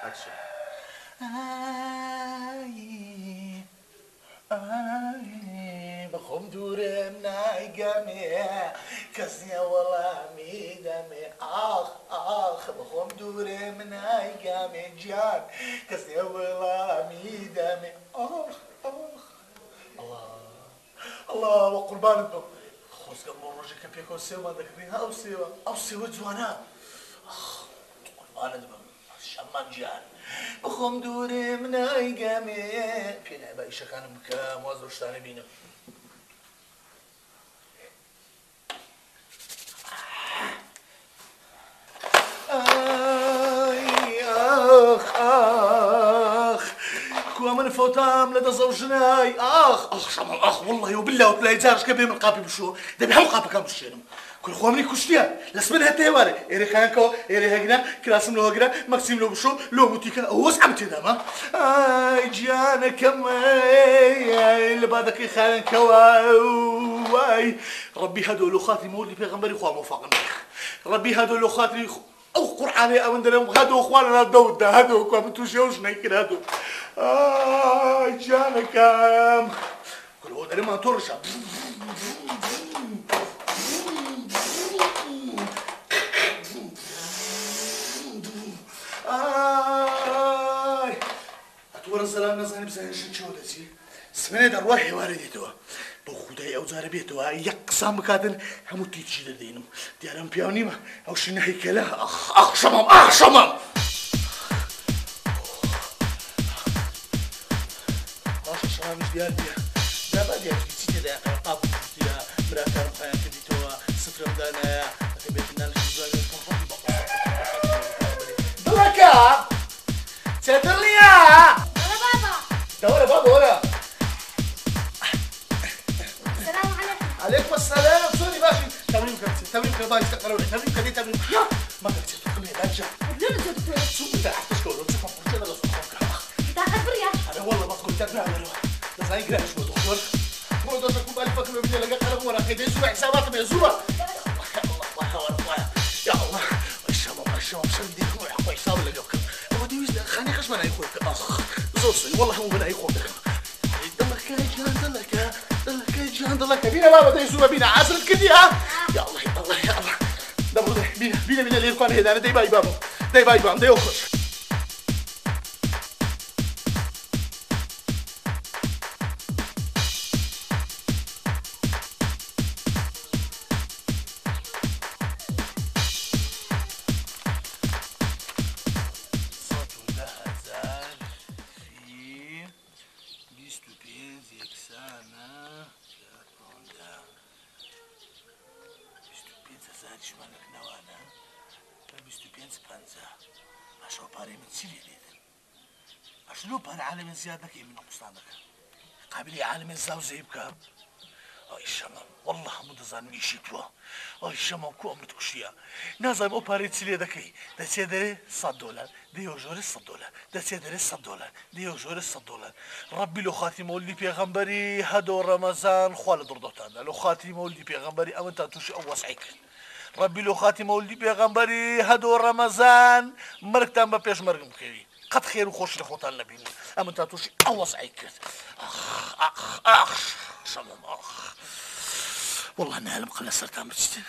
اكشن. بخوم دورم نایگمی کسی والله میدمی آخ بخوم دورم نایگمی جان کسی والله میدمی آخ الله وقربانت بم خوش قبل روجك بيكون سوا ذكريها او سوا جوانا قربانت بم شمان جان بخوم دوری من ایگمی پیله با ایشه خانم که موز روشتانه بینم آخ كوا من فوتام لدى زوجناي اخ شمال والله وبالله وبالله جارش كبير من قابي بشو دبي هم قابي كم بشينم كل خوا مني كشتيا لسمن هتي واري إيري خانكو إيري هجنا كراسم لو هجنا مكسيم لو بشو لو موتيكا هوس عم تدام جانا كم اللي بعدك خانكو واي ربي هدول خاطري مولي بيغمبري خوا موفقنا ربي هدول خاطري او قرآني او اندرم هادو اخواننا داود هادو كوا بتوشيوش نيكر هادو جانا كم كل هو دري ما ترشا اتورا سلام نزاني بزاين شنشودتي سمني دروحي وارديتوا بخدای او زاره بیت و یقسم کاتن همو تیچی دادینم دیارم پیانی ما او شنهی کله اخ شمام باشه شمامش دیار بیا نباید یکی ده قابل کردیا براتر خیام کردی تو سفرم دانه تبیت نالش زایی کنم دلکا چطوریا دور بابا ولا عليكم السلام سوري ماشي تمرين بايظ تقروني تمرين كدي تمرين يا ما قلت تقول لي رجع ليه انت دكتور شو بتاع تشكر وتشوف كل هذا صوتك بتاع خبريا انا والله ما كنت اتابع له زي كده شو دكتور مو ده تكون بالي فكر بدي لقى قلم ورا كده اسبوع حسابات ميزوره الله يا الله الشباب شدي هو حق حساب اللي يوكل ودي ويز خليني خش ما يخوك اخ زوصي والله هو بنا يخوك دلك يا جان دلك بينا بابا دايسوا بينا عسل كدي ها يا الله يا الله دبر بينا اللي يكون هنا داي باي بابا داي يخش عالم زيادة كي من قصانك قابلي عالم الزوزي بكاب اي شمام والله مدزان ميشيتوا اي شمام كو امرت كشيا نازم اوباريت لي دكي دا سيدري $100 ديو جوري $100 دا سيدري $100 ديو جوري $100 ربي لو خاتم ولي بيغمبري هادو رمضان خوال دردوتان لو خاتم ولي بيغمبري او انت توشي او وسعيك ربي لو خاتم ولي بيغمبري هادو رمضان مركتان با بيش مرقم كيري قد خير وخوش لخوتان نبيني اما انت توشي اوص عيك اخ شمام اخ والله انا هلم قلنا سرطان بتشتين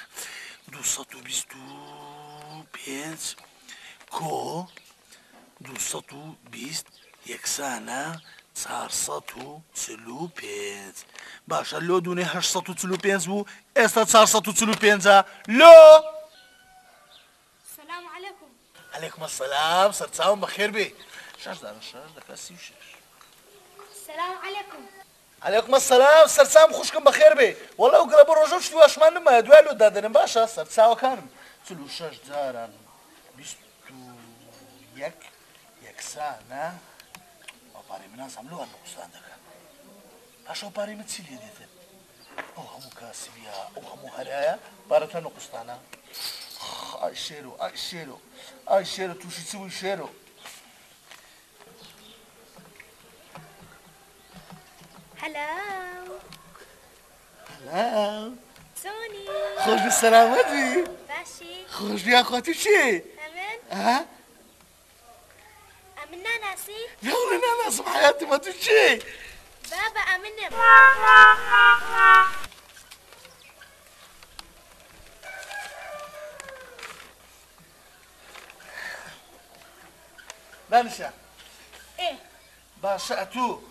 225 كو 220 يكسانا 435 باشا لو دوني 835 بو استا 435 لو السلام عليكم. عليكم السلام سرطان بخير بي شاش دار الشاش دكاسي وشاش السلام عليكم. عليكم السلام سرسام خوشكم بخير بي والله وقرب الرجل شتو اش من ما دوالو دادن باشا سرساو كانم تلو شاش دارن بيستو يكسانا وباري مناس عملوها النقصان دكا باشا وباري متسيلي ديتن او همو كاسبيا او همو هرايا بارتا نقصانا اي شيرو توشي تسوي شيرو هلاو سوني خوش بالسلامة بي باشي خوش يا اخواتي شي تمام ها ناسي؟ يا ولد انا ناس بحياتي ما تجي. بابا امنم. بانشا. ايه؟ باشا اتو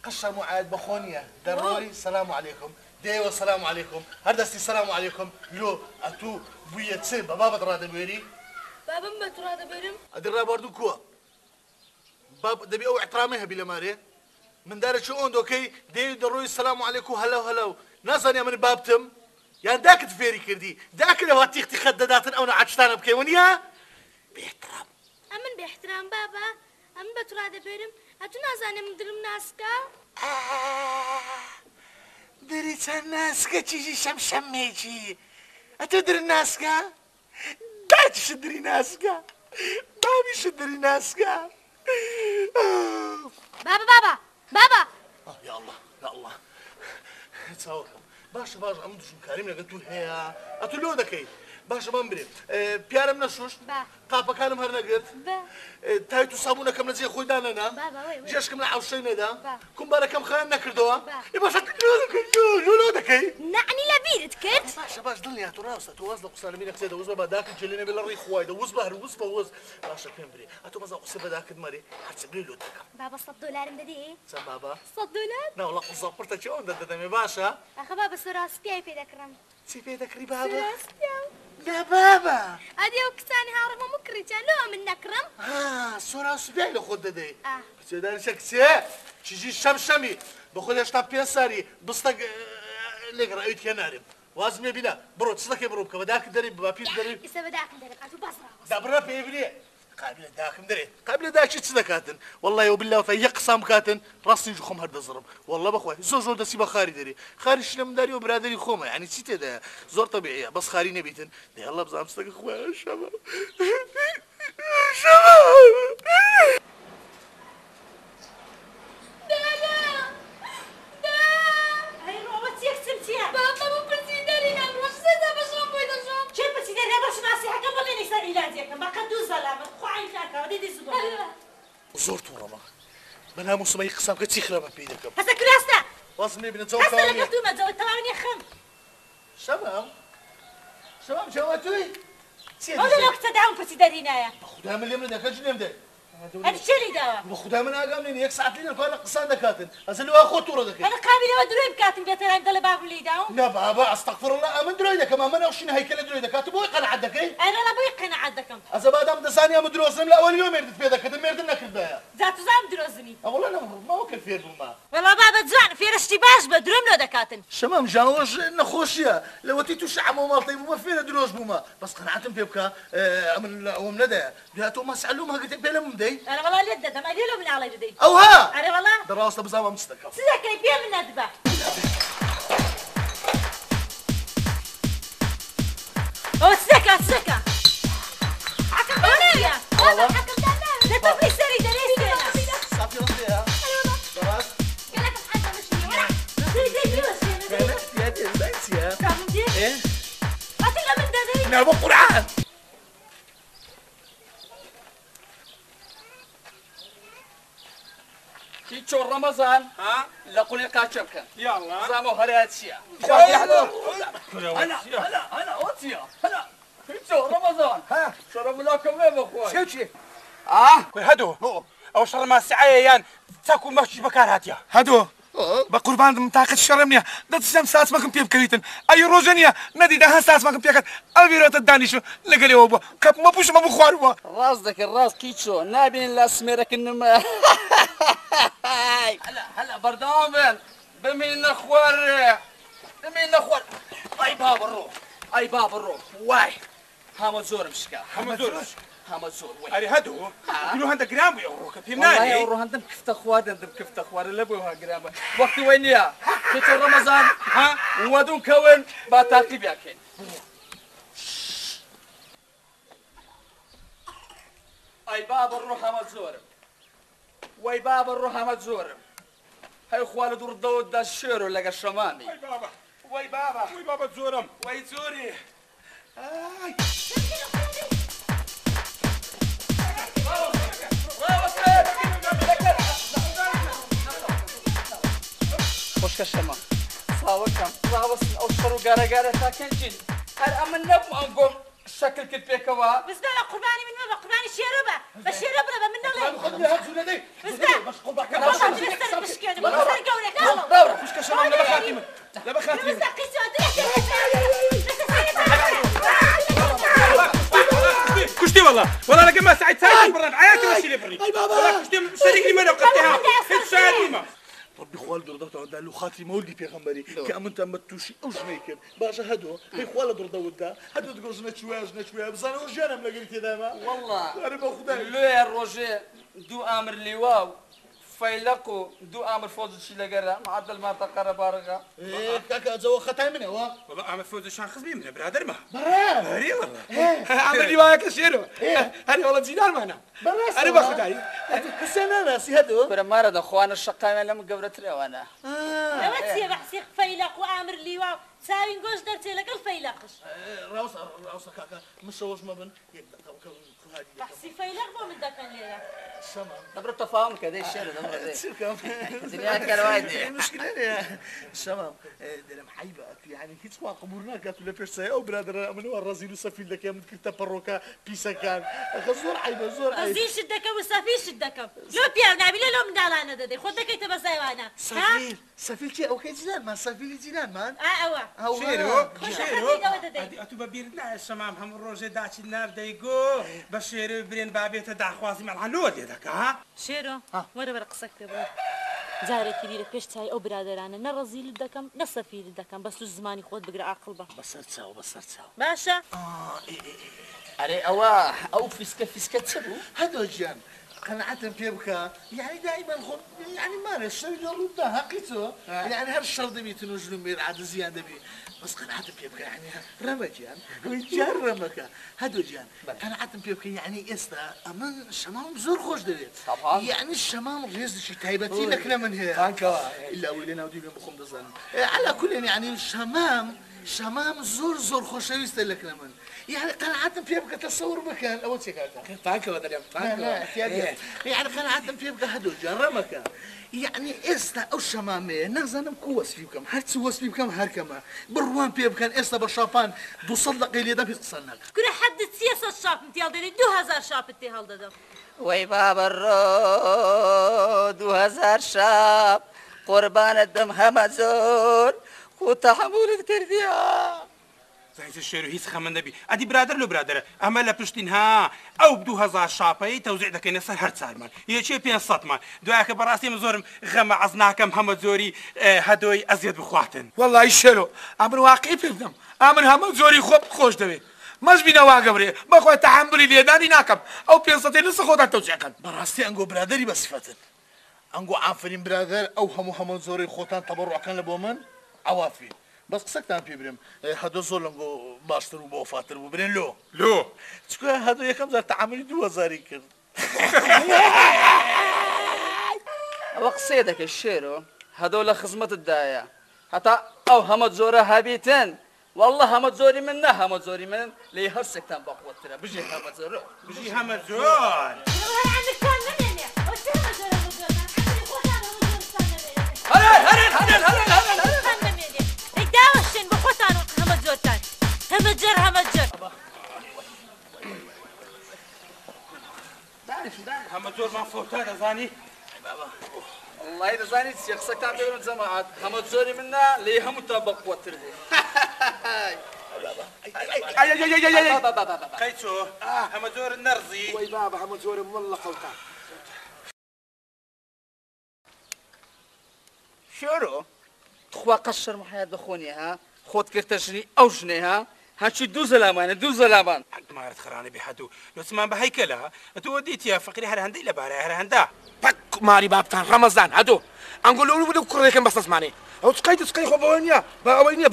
قشر معاد بخونيا دروي السلام عليكم ديو السلام عليكم هردستي السلام عليكم لو اتو بويا تسيب بابا دراد بيري بابا ما ترى برم. ادرا برضو كوا باب دبي او احترامها بلا ماري من دار شو اون دوكي ديو دروي السلام عليكم هلا هلا ناسا يا من بابتم يعني داك تفيري كردي داك لو هتيختي خددات او عشتانا بكيونيا باحترام امن باحترام بابا امن بترى برم اتنا زاني مدرم ناسكا دريت الناسكا تيجي شمشميجي اتدري الناسكا دايت شدري ناسكا بابي شدري ناسكا بابا يا الله يا الله تصوركم باشا باشا عم دشم كريم لقيتو هي اتلو دكي باشا بمبري بيارم نشوش قابا كانم هرنا قلت تايتو صابونا كم نزي خوي دانا بابا وي جاش كم العوشينا دا كم بارا كم خاننا كردوا باشا لو دكي نعني لبيرت كرت باشا باش ضلني يا تراوس اتوازل قصار مينك زيد وزبا بداك جلينا بالريخ وايد وزبا وزبا وز باشا بمبري اتو بزا قصبا داك ماري حتسبلي له دكا بابا $100 مدي سام بابا $100 لا والله زبرت شو عندك دمي باشا اخا بابا سراستي في ذكرم سيفيدك بابا سراستي لا بابا هذه وقتاني هارم مكري لو من نكرم صورة سبيع له خد دي اه سيدان شكسي تيجي الشمشمي باخذ اشتا بيساري بسطق اللي رأيت يا نارم وازمي بنا برو تصدق يا بروبك بداك دري بابي دري يسا بداك ندرك انتو بصرة دبرا بيبلي قابل داك مدري قابل داك شي تصدقاتن والله وبالله وفي قسم كاتن راسي نجخم هرد الزرب والله بخوي زوج دسي بخاري دري خارج شلم داري وبرادري خوما يعني سيتي ده زور طبيعيه بس خاري نبيتن يلا بزعم صدق اخويا شباب شباب زورت ورما بنا موسمي قسم كتيخرب بيدكم هسا كراسنا واصلني بنتزوج هسا ثواني لقيتو ما تزوج ثواني خم شباب جواتوي هذا الوقت تدعون بسيدارينايا خدها من اليمن ده كل يوم ده هذا الشيء اللي دوا خدها من اقام لي يك ساعات لنا كان قصان دكاتن ازل واخو تورا دك انا قابله ودروي بكاتم بيتر عند باب اللي داو لا بابا استغفر الله من دروي دك ما انا وشنا هيكل دروي دكاتب ويقنع عندك اي انا لا بيقنع عندكم اذا بعد ام دسانيا مدروس من اول يوم يرد في دك دمير لنا كذا ذات زام دروزني والله انا ما هو كثير بالما والله بابا تزعن في رشتي باش بدروم له دكاتن شمام جاوش نخوشيا لو تيتو شعب ومالطي وما فينا دروز بوما بس قنعتم بيبكا من ومندى بياتو ما سعلومها قلت بيلم دي انا والله لدد ما له من على جدي اوها انا والله دراسه بزاف مستكف سيدك كيف من ندبه او سكا حكم يا والله حكم ده تبي سري دريس صافي رضيها خلاص قال لك محضر مشي ولا دي وش يا دي يا كم دي ايه قتل من ددي نعم القرآن كيتشو رمضان ها لقولي قاشبك يلا زعما هراتشيا انا اوتيا هلا كيتشو رمضان ها شرب لكم يا اخوي شوشي اه هدو او شر ما سعيان تاكو ماشي بكار هاتيا هدو بقربان منطقة الشرمنية ده تسمى ساس ما كم بيب كريتن أي روزانية ندي ده ساس ما كم بيكت أبيرات الدانيشو لقلي هو كاب ما بوش ما بخواروا راسك الراس كيتشو نابين لا سميرك انما هلا بردامن بمين اخوار اي باب الروح واي هامو زور مشكا هامو زور وي أري هدو يقولوا هذا جرام يوروك في والله مالي يورو هندم كفت اخوار اللي ابوها جرام وقت وينيا كيتو رمضان ها ودون كون باتاقي بياكين اي باب الروح متزورم وي باب الروح متزورم هاي خوالد وردو دا الشيرو لقى الشمامي وي بابا تزورم وي زوري برافو خوشکەشەمە چاوەکەم ڕاوەستن ئەو شەڕ و گارەگارە تاکەنجین هەر ئەمە نەبوو ئەنگۆم شەکل کرد پێکەوە بزنە لە قوربانی من بە قوربانی شێرە بە شێرە بڕە بە من نەڵێ خوشکەشەمە لە بەخاتی من لە بەخاتی من كشتي والله لقى ما سعيد ساعد برا عياتي ماشي لي بري والله كشتي شريك لي ما لو قلتها كيف ساعدني ما ربي خوال دردوت عند له خاطري مولدي بيغمبري كأمنت أمتوشي أو شنيكر باشا هدو هي خوال دردوت ده هدو تقول جنت شوية بس أنا ورجعنا من قلت داما والله أنا بأخذها لو يا روجي دو أمر لواو فيلقوا دو أمر فوز شي لقرا معدل ما تقرا بارغا إيه كاكا زو ختام منه وا والله أمر فوز شان خصبي منه برادر ما برا هري والله أمر لي واك شيرو هري والله زيدان معنا أنا باخذ هاي بس أنا ناسي هدو برا مرض أخوان الشقاية لما قبرت لي وأنا لەوەچیە بەحسیق فەیلق و ئامر لیوا چاوین گۆش دەرچێ لەگەڵ فەیلقش راوس كاكا مشوش ما بن بەحسی فەیلق بۆ من دەکەن لێرە دبر التفاهم كذا الشيء دبر سيركم الدنيا كان وايد المشكلة يا شمام درم حيبك يعني هيك سوا قبورنا كاتو لبيرسا او برادر من الرازيل وسفيل لك من كنت بروكا بيسا كان زور حيبه زور حيبه رزيل شدەکەم و سەفیر شدەکەم لۆ پیاو نابیلە لۆ منداڵانە دەدەی خۆت دەکەیتە بە سایوانە سفيل شي او كيجلان ما سفيل جيلان مان ئەوە شيرو أتو ببيرنا الشمام هم الروجي داعش النار دايقو بشيرو برين بابيته داخوازي مع العنود يدك ها شێرۆ وەرە بەرە قسەک پێ بڵێ جارێکی دیرە پێش چای ئەو برادرانە نە ڕەزیلت دەکەم نە سەفیرت دەکەم بەس تو زمانی خۆت بگرە عاقڵ بە بسر تساو باشە أري أوا أو فيسكا تسبو هذا جان قناعة بيبكى يعني دائما خد يعني ما الشر يرد حقيقته يعني هذا الشر ده بيتنوجلوا من عاد زيادة بي بس قناعة بيبكى يعني رمجان ويجار رمكا هذا جان قناعة بيبكى يعني استا أمان الشمام زور خوش دبي طبعا يعني الشمام ريز شي تايبتي لك من هي إلا ولينا ودي بخم دزان على كل يعني الشمام زور خوشويست لك من يعني قناعة بيبقى تصور مكان أول شيء كذا. فانك هذا اليوم فانك يعني قناعة بيبقى هدول جرى مكان. يعني إستا أو شمامة نازنم كوس فيكم هرتسوس فيكم هركما بروان بيبقى إستا بالشابان دوصلق اللي ده بيتصنق. كنا حد سياسة شاب متيال دني 2000 شاب تيال دادم. وي بابا الرو 2000 شاب قربان الدم همزور وتحمل الكردية. زايد الشيرو هيس خمن نبي أدي برادر لو برادر أما لا بشتينها أو بدو هزار شابي توزيع دك نصر هرت سالمان يشي بين صطمان دعاك براسي مزورم غم عزناك محمد زوري هدوي أزيد بخواتن والله الشيرو أمر واقعي بفهم أمر محمد زوري خوش دوي مش بينا واقبري بقى تحملي ليداني ناكم أو بين صتين لسه خوضا توزيع كان براسي أنجو برادري بس فتن أنجو عافرين برادر أو هم محمد زوري خوتان تبرع كان لبومن عوافي بس قسكتان بيبرم هادو زولنگو باشتر و بوفاتر و برين لو تشكو هادو يكم زار تعاملي 2000 كر وقصيدك الشيرو هذول خزمة الداية حتى أو همت زورة هابيتن والله همت زوري منا همت زوري من لي هرسك تام بقوة ترى بيجي همت زور بيجي همت زور همت زور ما فوتها زاني والله إذا زاني يخسك تعمل من جماعات همت زوري منا لي هم تبقى وتر اي قيتو همت زور النرزي وي بابا همت زور والله خوتا شورو تخوا قشر محياة بخوني ها خود كرتشني أو جنيها هاتشي دو زلامان حق ما رد خراني بحدو لو تسمان بهيكلها توديت يا فقري هر هندي لباري هر هندا بك ماري بابتان رمضان هادو انقول له بدو كريكم بس تسمعني او تسقي خو باوينيا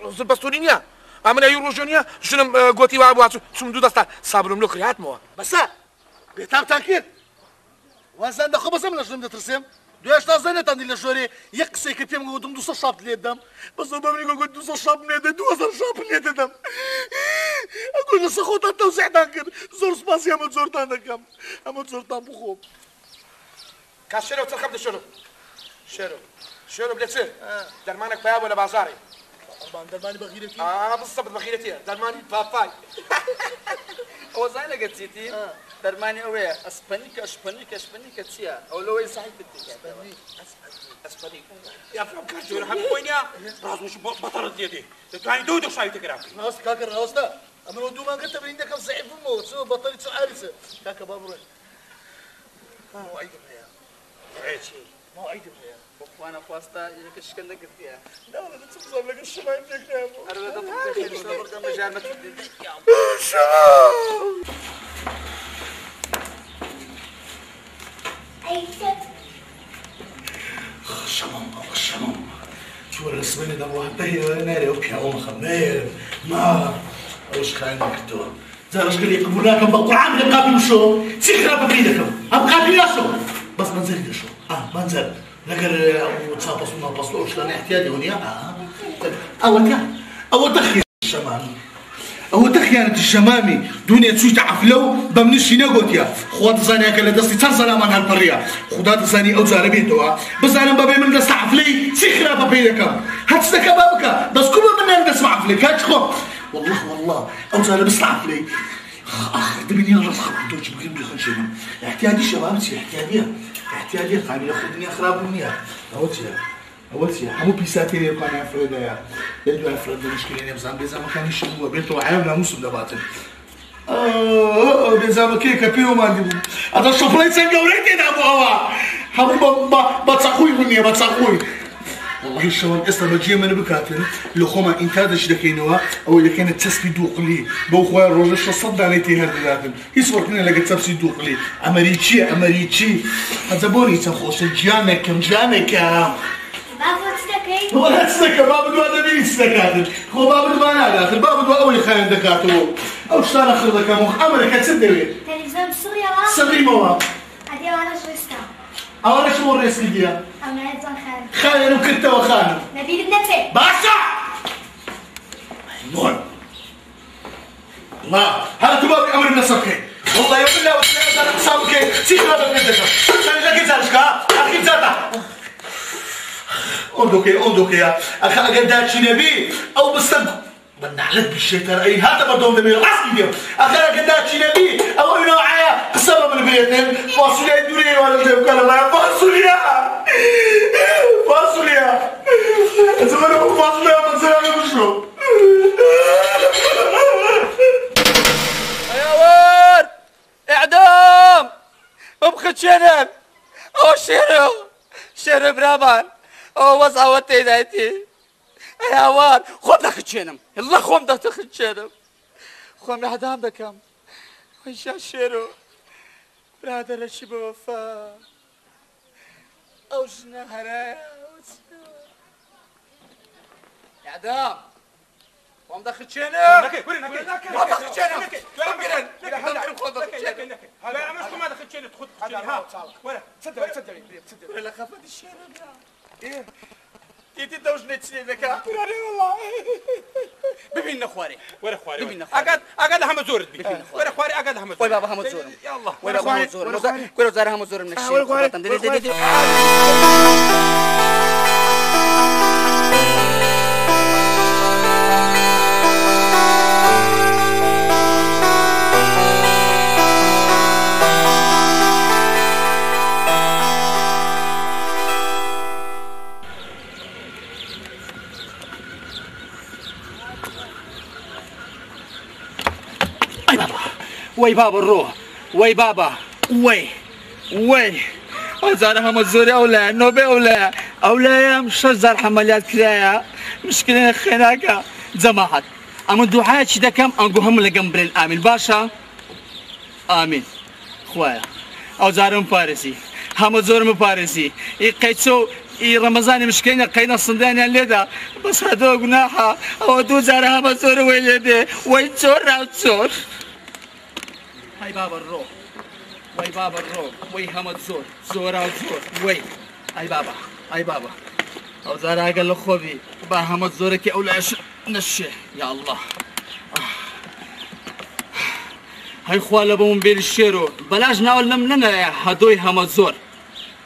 زبستورينيا امنا يوروجونيا شنو غوتي وابو سمدو دستا صابرم لو كريات مو بس بيتام تاكيد وزن دخو بس من شنو ترسم دوش تازنه تاندي لشوري يقسي كيفيم قدام دوسا شاب ليدم بس بابني قلت دوسا شاب ليدم 2000 شاب ليدم اقول له سخوت انت وسعدك زور سباسي ما زور تانكم اما زور تان بخوب كاشيرو تركب شنو شيرو شنو بدك تصير؟ درمانك بياب ولا بازاري؟ طبعا درماني بغيرتي بالضبط بغيرتي درماني باباي ئەوە زای لەگە چیتی دەرمانی ئەوەیە ئەسپەنیکە چییە؟ ئەو لەوەی ساحی اسباني يا فلان كارتون هم وينيا راس مش بطلت يدي تاني دودك شايف تقرا راست كاكا راستا اما لو دوما قلت بلي عندك صعيب في الموت سو بطلت عارسه كاكا بابروي مو عيد يا عيشي مو عيد يا وانا خواستا يكشكن نقطيها لا ولا تصبر لك الشمال عندك يا ابو انا بدي اخير صبر قام جامت شمام شو الرسمين ده واحد ده ناري اوكي او خمير ما وش خاين دكتور زارش قال لي قبلنا كم بقرعه من قابل شو سيخرا بقيدكم ابقى قابل شو بس منزل شو منزل نقر تصابص ما بصلوش لان احتياجي هنا اول تخي الشمامي او تخيانة الشمامي دنيا تسوي تعفلو بمنش نقول يا خوات زاني اكل دستي تنزل من هالبريه خدات زاني او زاربيتوا بس انا بابي من دست عفلي سخرا بابي لكم هتستك بابك بس كل من ندس عفلي كاتخو والله او زار بس عفلي دبني الله خبط دوج بكم بخنشم احتياجي شباب سي احتياجي خليني ياخذني خراب الدنيا أول شيء حمو بيساتي يبقى أفراد يدو أفراد المشكلة نبزان بيزا ما كان يشبه بيتو عام لا مسلم دباتن بيزا ما كيكا بيو ما دي هذا الشوفلين سنقوريتي ده أبو هوا حمو بتصاقوي مني بتصاقوي والله الشوان اصلا بجي من بكاتن لو خوما انتادش دكينوا او اللي كانت تسبي دوق لي بو خويا الروج صد عليتي هاد لازم يصوركنا لقيت تسبي دوق لي امريكي هذا بوري تخوش جانك بابا تستكي ولا تستكي بابا دو هذا مين استكاتن هو بابا دو انا داخل بابا دو اول خاين دكاتو او شطار اخر لك مخ امرك تسدوي تلفزيون صغيرة صغير موا هدي وانا شو استا اولا شو الرئيس ديا انا ايضا خالد وكنت وخالد نبيل بنتي باشا ميمون الله هذا تبابي امر بنفسك والله يوم الله وسلام انا حسابك سيخرب بنتك انا لك زارك اخي زاتا اندوك يا اخي اقدر نبي او بستنك بنعلك بالشيطان اي هذا بدهم نبي راسي اليوم اخي اقدر نبي او انه معايا قصبه من البيت فاصوليا دوري ولا قال الله فاصوليا زمان فاصوليا ما زال بشو يا ورد اعدام ابخت شنب او شنب برابان او وضع وتي دايتي يا وار خذ لك شنب يلا خوم دخل شنب خوم اعدام بكم وش شيرو برادر الشبه وفاء او شنا هرايا اعدام قوم دخل شنب ما دخل شنب هلا مش ما دخل شنب خذ ها ولا تصدق ولا خفت الشنب ايه تيتي دوش نتشني لك والله ببين اخواري ولا خواري اقعد هم زور بي ولا خواري اقعد هم زور وي بابا هم زور يا الله وي بابا هم زور كل زار هم زور من الشيء وي بابا الروح وي بابا وي زارها مزوري اولا نوبي اولا يا مش زار حمليات كرايا مشكلة خيناكا زماحت اما الدعاء شي كم انقو هم لقمبرين امين باشا امين خويا او زارم باريسي هم زورم باريسي قيتسو رمضاني مشكلة قينا صنداني الليدا بس هدو قناحة او دو زارها مزوري ويليدي ويتسور هاي بابا الروح وي همت زور وي هاي بابا او زارا قال له خوبي با همت زورك اولا نشي يا الله هاي خواله بمون بين الشيرو بلاش ناول لنا هدوي همت زور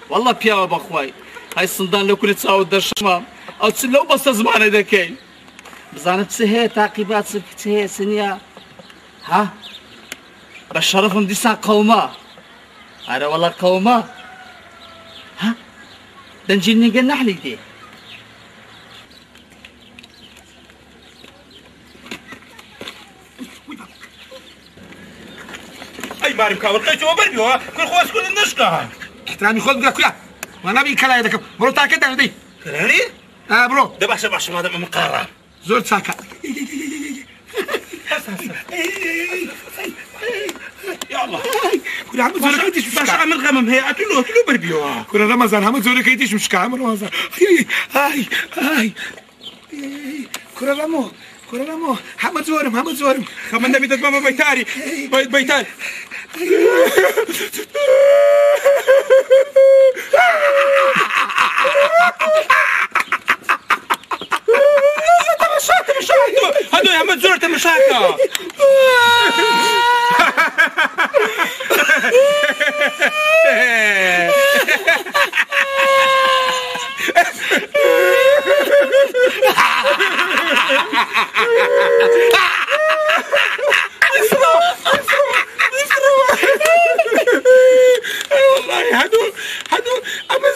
والله بياو بخواي هاي سندان لو كنت ساود درشمام او تسلو بس زمانه دكاي بزانت سهي تعقيبات سكتي سنيا ها بشرفهم ديسان قوما أنا والله قوما ها دنجيني قلنا حلي دي اي ماري مكاور قيتو وبربيو كل خواس كل النشقة احترامي خود بقى كلها وانا بي كلا يدك برو تاكد انا دي كلاني برو ده باشا هذا من قارة زور ساكا يا الله كل عم زور كيتيش باش عامل غمم هي اتلو بربيو كل رمضان عم زور كيتيش مش كامل رمضان هاي كل رمو محمد زورم خمن نبي تتمام بيتاري بيتاري هادو يا محمد زور تمشاكا والله هادو اما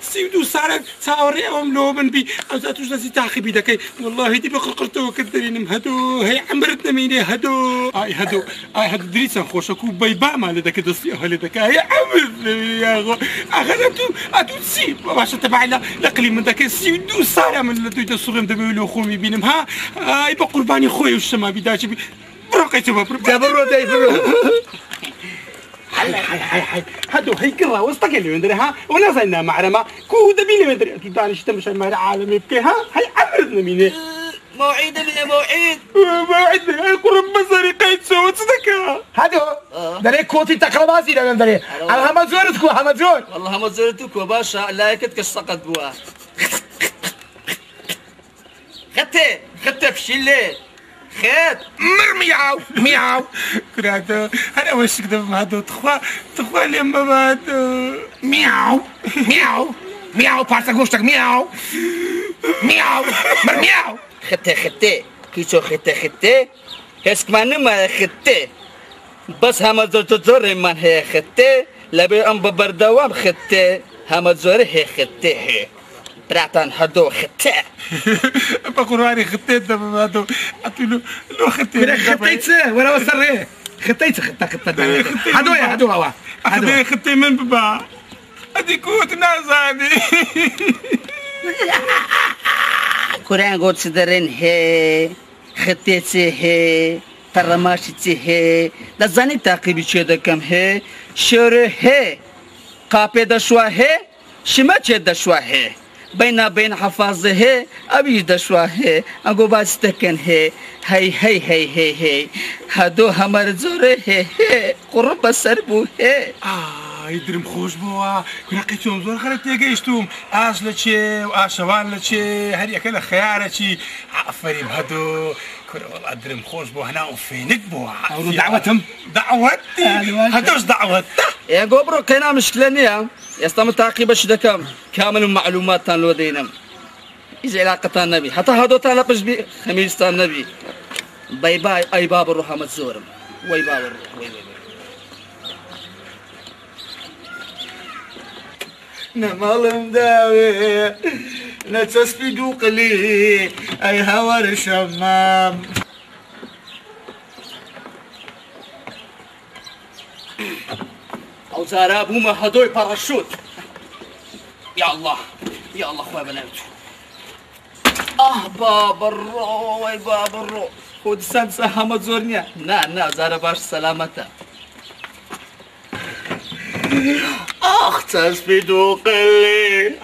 سيدو سارة تاوريهم لومن بي ازاتوش لازم تاخي بيدك والله دي بقرقرتو كدرينم هادو هي عمرتنا ميني هادو هادو دريسان خوشكو بايبا مال داك دسي هلدك هي عمرتنا يا غو اتو تسيب باش تبعنا لقلي من داك سيدو سارة من اللي تسرم دبيلو خومي بينهم ها يبقى قرباني خويا والشما بيداش بروقيتو برو داي برو هاي هادو هي كرة وسطك اللي مندري ها ونازلنا معرمة كو دبيني مندري تداني شتمش المال عالمي بكي ها هاي عمرتنا ميني موعد موعد قرب بصري قيد سوت صدقها هادو دري كوتي تقربازي لا دري على همزورتكو همزور والله همزورتك وباشا لا يكتك السقط بوا خدت بشيلي خيط مياو كراتو انا واش كذب هادو تخوا لما بادو مياو بارتا غوشتك مياو مر مياو خدت كيشو خدت هسك ما خدت بس هم زور من هي خدت لبي ام ببردوام خدت هم زور هي خدت هي براتان هادو خدت بقراني خدت هادو اتلو لو خديت ولا وصل خديت هادو هوا خدت من بابا ادي كوت نازاني كوران قد سدرين هي خدتي هي ترماشتي هي دزاني تعقيبي شيدا كم هي شور هي قابي دشوا هي شمات دشوا هي بين حفاظه أبي دشواه أقول باستكن هي هادو همر زوره قرب سربو يدرم خوش بوا كنا قيتهم زور خلت يجيشتم أصلتشي وأشوالتشي هذي أكل خيارتشي عفريم هادو كنا والله درم خوش بوا هنا وفينك بوا دعوتهم هادوش دعوت يا جبرو كنا مشكلة يستم تعقيب الشدكام كامل المعلومات تان لودينم إذا علاقة النبي حتى هادو تلقش بي خميس تان النبي باي باي أي باب الروح متزورم وي باب الروح وي نمال مداوي نتسبي دوقلي أي هوار شمام أو زارابو ما هدوي باراشوت يا الله خويا بنات باب الرو وي باب الرو خود سنسا همت زورنيا نا زارا باش سلامتا تسبي دوقلي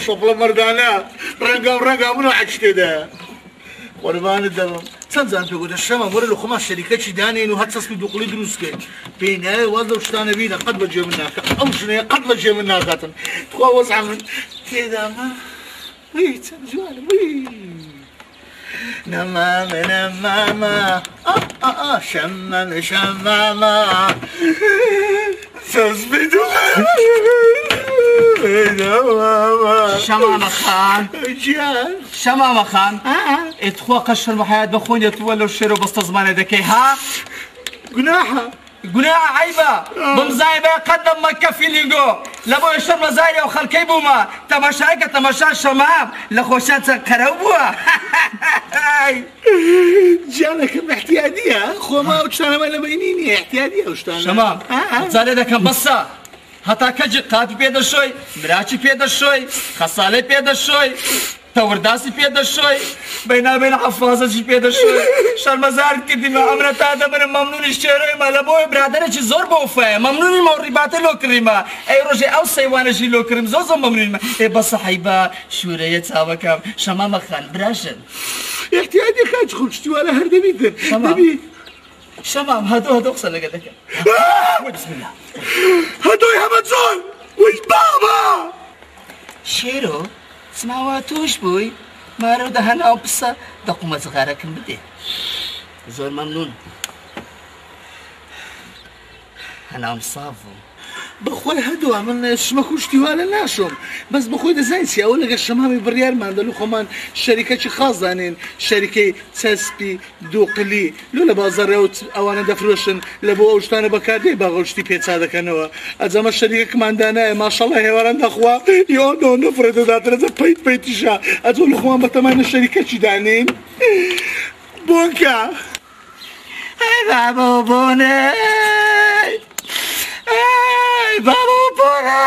شبل مردانا رقم منو عشتي ده قربان الدم سنزان بيقول الشمع مرة الخماس شركات شداني إنه هتصبي دوقلي دروسك بينها وضع وشتانا بينا قد بجي منها أو شنو قد بجي منها خاطر تخوص عمل كذا ما ويت جوال وي نماما شماما تسبي دوقلي شمامة خان شمامة خان اتخوا قشر محيات بخون يتولوا الشيرو بستزمان دكي ها قناحة عيبة بمزايبة قدم مكة في لينجو لابو يشر مزايا وخلكي بوما تماشايك تماشا شمام لخوشات قروبوا جانك احتيادية خو ما وشتانا ما لبينيني احتيادية وشتانا شمام زالي دكا بصا هتا كجي قاتي بيدا شوي مراچي بيدا شوي خصالي بيدا شوي تورداسي بيدا شوي بين حفاظة بيدا شوي شرمزار كدي ما أمرت هذا من ممنون الشيري ما لبوي برادرة شي زور بوفا ممنون الموربات لو كريمة أي رجع أو سيوانا شي لو كريم زوزو ممنون إيه بس حيبة شورية تاوكم شمامة خان براشن احتيادي خاج خلشتي ولا هردبيتر شمام هادو أقصى لك بسم الله هادو يا متزول وش بابا شيرو سماواتوش بوي مارو دهن أو بسا دقوم صغارة كم بدي زول ممنون أنا مصافو بخوي هادو عملنا شمكوشتي ولا ناشم بس بخوي دزاينسي أقول لك الشمامي بريار ما عندلو خمان شركة خاصة يعني شركة تسبي دوقلي لولا بازار أو أنا دفروشن لبو أوشتانا بكادي باغوشتي بيتزا هذا كانوا أزم الشركة كمان عندنا ما شاء الله هي ورا أخوا يونو نفرد ذات رز بيتشا أزول خمان بتمانى الشركة شدانين بونكا بابو بوني بابو بوني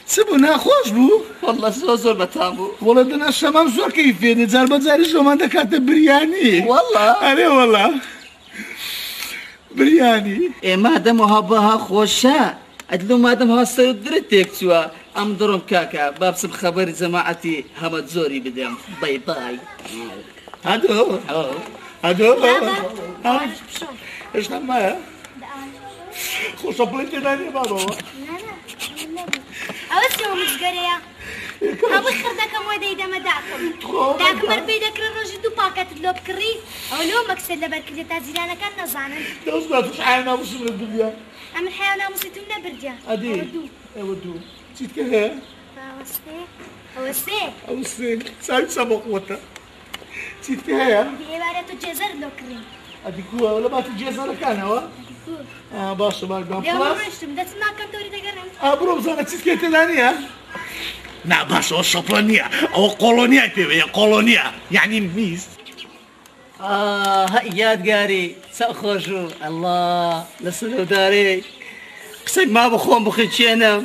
سبونا خوش بو والله زور بتامو والله دنا الشمام زور كيفية زربة زاري شو ما عندك كاتب برياني والله أنا والله برياني إيه مادام هبها خوشة أدلو مادام هالسيد درتك سوا أم درم كاكا بابسم خبر جماعتي همت زوري بدم باي باي هادو ايش نما خوش بلنتي داني بابا أوسي ومزقرية أبو خردك مودي دم داكم داكم مربي ذكر الرجل دو باكت اللوب كري أو لو مكسر لبركلي تازيلانا كان نزانن دوسنا تشحينا مسلم الدنيا أمن حيونا مسيتونا برجع أدي ودو تيت كه أوسي سايد سبق وتا تيت كه دي عبارة جزر لو كري أدي كوا ولا ما تجزر كان هو باش ما قام خلاص ده تسمع كم توري تقرن بروم زانا تيت كه تدانية نا باش أو شابلانية أو كولونيا تبي كولونيا يعني ميز هيات قاري سأخرجوا الله لسلو داري قسك ما بخون بخيتشي أنا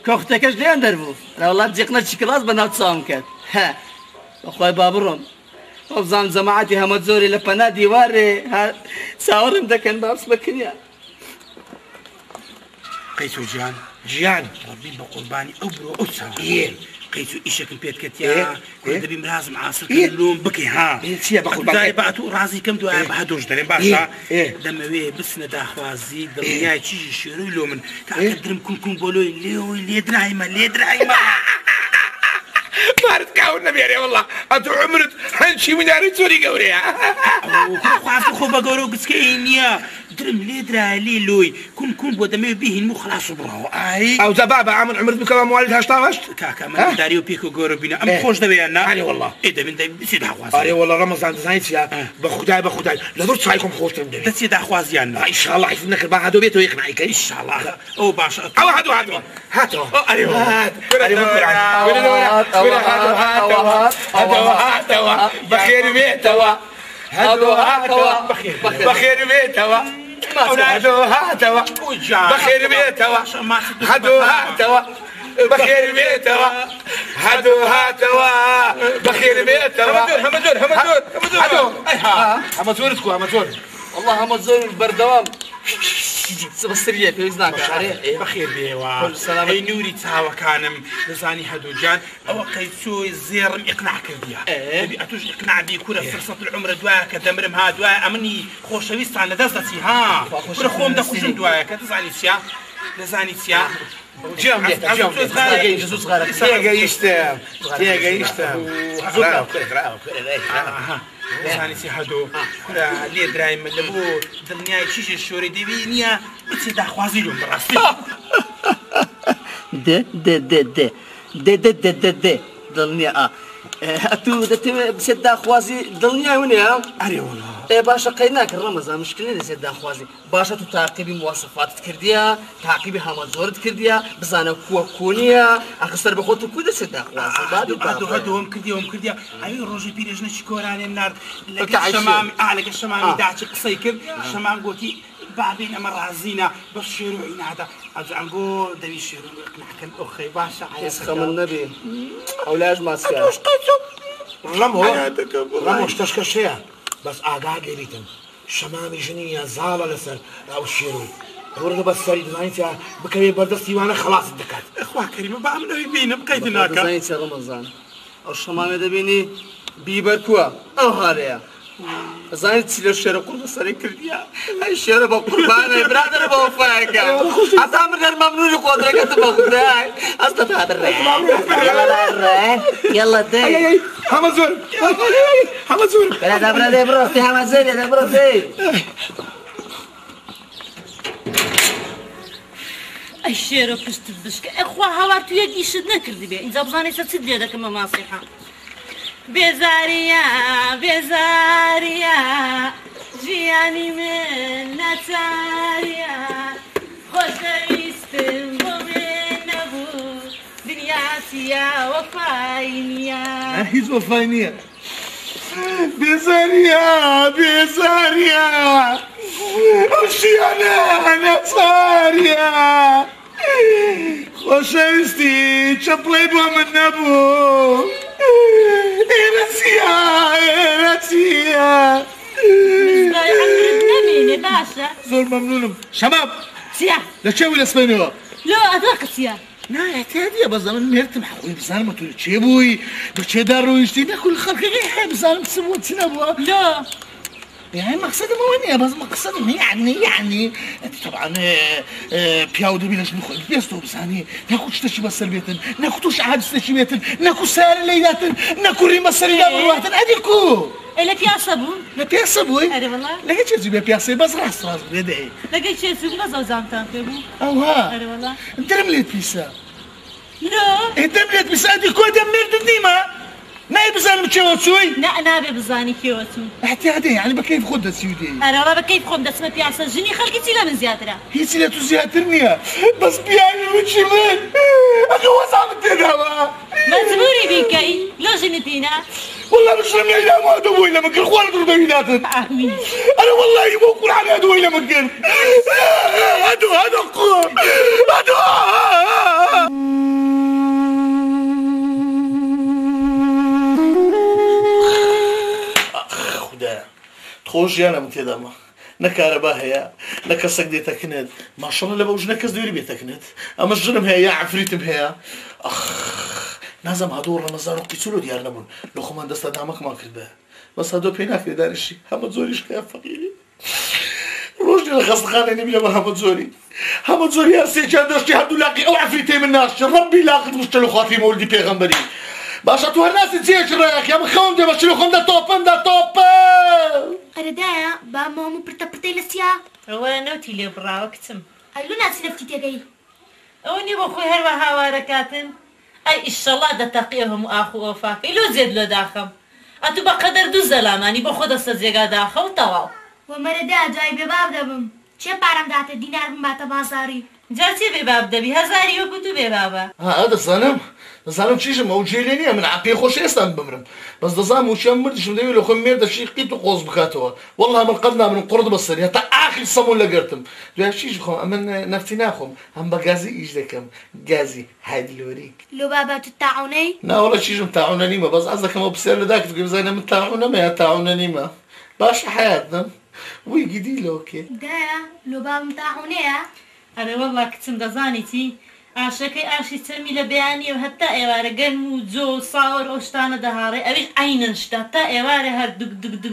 كوختكش لين دربو لا والله تجيقنا شكلاس بنات صامكت ها أخوي بابرون وبزام جماعتي همت زوري لبنا ديواري ها ساورم دكن بابس بكنيا قيسو جيان ربي بقرباني أبرو أسا قيسو إيشك البيت كتيا كل دبي مرازم عاصر كلهم بكي ها سيا بقرباني بعتو رازي كم دو بهدوش دارين باشا دموي بس نداخوازي دنيا تشي شيرو لو من كاكدرم كون بولوي ليه درايما مارت كاونا بيري والله أتو عمرت هنشي من ياري توري قوريا خواف خو بقورو قسكينيا درم ليه درا ليه لوي كون بودمي بيهن مو خلاص براو اي او زبابة عامل عمرت بكما موالد هاشتاغشت كاكا من داريو بيكو قورو بينا ام خوش دبيانا علي والله ايه ده من ده بسيد اخوازي علي والله رمضان زايتيا بخداي لدرت سايكم خوش تمدي ده سيد اخوازيانا ان شاء الله حيفنك البا هادو بيتو يقنعيك ان شاء الله او باشا او هاتو ايوه هاتوا بخير بيتوا بخير بيتوا هاتوا بخير بيتوا هاتوا بخير بيتوا بخير بيتوا همزور والله همزور البردوام سبسترية في وزنك بخير بيوا اي نوري تاوا كانم لزاني هدو جان او قيسو الزيرم اقنع كرديا تبي اتوش اقنع بي كره فرصة العمر دواء كدمرم ها دواء امني خوشويست على دزتي ها كره خوم دا خوشم دواء كتزاني سيا لزاني سيا جام جزوز غارك تيجا يشتم لساني سي هادو كرا لي درايم لبو دنيا شيش الشوري دي بينيا بتسي دا خوازي لهم براسي د دڵنیا ئەتوو دەتەوێت بچێت داخوازی دڵنیای ونێ ئەرێ وەڵا باشە قەی ناکرد ڕەمەزان مشکلە دەچێت داخوازی باشە تو تاقیبی مواسفاتت کردیە تاقیبی هەمە زۆرت کردیە بزانە کووە کۆنیە ئەخستەر بە خۆت کو دەچێت داخوازی هەدووەم کردیە ئەوی ڕۆژی پیرێژنەی کۆرانێم نرد لەگە شەمامی داچی قسەی کرد شەمام گوتی بابين أمر عزينا بالشير وعنادا أجعنقو دبي شير نحكن أخي باشا يسخم النبي أولاش ما سكر رمو اشتشك شيء بس آقا قريتم شمامي جنية زالة لسر أو الشيرو ورد بس سريد زاينتها بكري بردستي وانا خلاص الدكات إخوة كريمة بعمل يبين بقيت هناك زاينتها رمضان أو الشمامي دبيني بيبركوا أو هاريا زايد تسير الشارع قرب السرير كرديا هاي الشارع بقربانه برادر بوفاك أصلا من غير ممنوع قدرك تبغى أصلا هذا يلا داي حمزور برادر بروستي حمزور بروستي الشيرو كشت بشك اخوا هاوارتو يدي شد نكردي بيه إذا بزاني ستسد يدك ما نصيحة بێزاریە ژیانی من نەچاریە خۆشەویستم بۆ بێ نەبوو دنیاتیە وەفای نییە هیچ وەفای نییە بێزاریە ئەو ژیانە نەچاریە خۆشەویستی چەپڵەی بۆ من نەبوو ئێرە چییە نەبینێ باشە زۆر مەمنونم شەمام چییە لە چێوی لەسبێنەوە لۆ ئەدەقە چییە نایەتێ بەزانم مێرتم حەقوی بزانم تۆ چێ بووی بەچێدا ڕۆیشتی نەکول خەڵکەکەی هەیە بزانم چ بووە چ نەبووە لۆ يعني مقصدي مو اني بس مقصدي يعني طبعا بياودو بيلاش نخل بيستو بساني ناكو شتشي بس بيتن ناكو توش عاد شتشي بيتن ناكو سار ليلاتن ناكو ريما سريلا برواتن اديكو إلا بياسبون لا بياسبوي أري والله لقيت شي تجيب بياسي بس راس بدعي لقيت شي تجيب غزة وزامتان كيبو اوها أري والله انت رمليت بيسا لا انت رمليت بيسا اديكو دمرت ديما ناي بزانم كيوتسوي لا نابي بزاني كيوتو احتياطي يعني بكيف خد السيودي انا والله بكيف خد اسمه بياسه جني خلقتي لا من زيادة هي سيلة زيادة بس بيعني وشمال انا وصعب التداوى مزبوري بيكي لو جنتينا والله مش رمي الى ما ادوي الا مكر اخوان ضربيناتن امين انا والله يبوكل على ادوي الا مكر ادو خۆش یانە من تێدامە نەکارەبا هەیە نە کەسێک دێتەکنێت ماشەڵە لە بەوژ نەکەس دەوری بێتەکنێت ئەمە ژنم هەیە یا عەفریتم هەیە نازەم هەدوو ڕەمەزان و قیچولۆ دیار نەبوون لە خۆمان دەستە دامەکمان کردە بەس هەدوو پێی ناکرێت دانیشی هەمە زۆریش خەیە فەقیری ڕۆژێ لە خەستەخانە نەبی لەبەر هەمە زۆری هەر سێکیان دەشتی هەردوو لاقی ئەو عەفریتەی من ناشتی ڕەبی لاقت مشتە لە خاتی مەولدی پێغەمبەری باشە تو هەر ناسی چێکی ڕێیەکی ئەمە خەون دێ بەچی لە خۆم دەتۆپن ئەرەدایە با مام و پرتەپرتەی لە سیا ئەوە نەوتی لێ بڕاوە کچم ئەلو ناچی لەفتی تێگەی ئەوە نی بۆ خۆی هەروە هاوارەکاتن ئەی ئیشەڵا دەتەقیە هەموو ئاخ و ئۆفاکەی لۆ زێد لۆ داخەم ئەتوو بە قەدەر دوو زەلامانی بۆ خۆ دەستە جێگا داخە و تەواو وەمەرەدا جای بێباب دەبم چێ پارەم داتە دینار بم باتە بازاری جا چێ بێباب دەبی هەزاری وەکو تو بێبابە دەزانم چیشم ئەو جێلێ نییە من پێ خۆش ئێستان بمرم بەس دەزانم وچیان مردشم دەوێت لە خۆم مێردەشی قیت و قۆز بکاتەوە وەڵڵا من قەت نامرم قورد بەسەری هەتا ئاخر سەمون لەگرتم دوای چیش خۆم ئەمە نەفتی ناخۆم ئەم بە گازی ئیش دەکەم گازی هایدلۆریک لۆ بابەت تاعونەی ناوەڵە چیژم تاعونە نیمە بەس ئەز دەکەمەوە پرسیار لە داکرد کە بزانە من تاعونەمە یا تاعونە نیمە باشە حەیاتم وی گیدی لۆکێ دایە لۆ بابم تاعونەیە ئەرێ وەڵڵا کچم دەزانیتی ئاشەکەی ئاشی چەمی لە بەیانیە و هەتا ئێوارە گەرم و جۆ و ساوەڕ ئەو شتانە دەهاڕێ ئەویش عینەن شتا تا ئێوارە هەر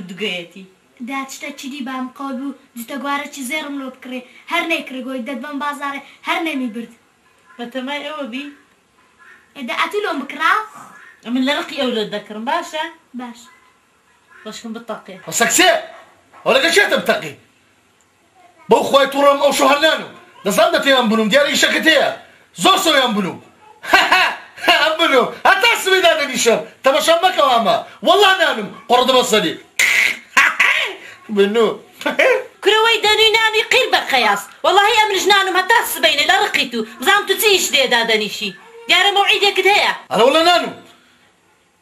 دوگەیەتی دا تشتە چیدی بام قەول بوو جوتە گوارەکی زێرم لۆ بکڕێ هەر نەیکرگۆی دەت بەم بازارێ هەر نەمی برد بەتەمای ئەوە بی ئێدا ئەتوو لۆم بکڕا من لە ڕقی ئەو لۆت دەکڕم باشە باش بەشکم بتەقێ سەکسێ ئەو لەگە چێتم تەقی بەو خۆی تووڕم ئەو شوهەرلان و دەزان دە پێیان بنوم دیارە ئیشەکەت هەیە زۆر سەویان بنوم منو حتى اسمي ذا نيشا تمشى مكة واما والله نانم قرض بصلي منو كروي داني ناني قيل بقياس والله امر جنانم حتى سبيني لا رقيتو زعمتو تيش دي دادنيشي ديار موعدك دهيا انا والله نانم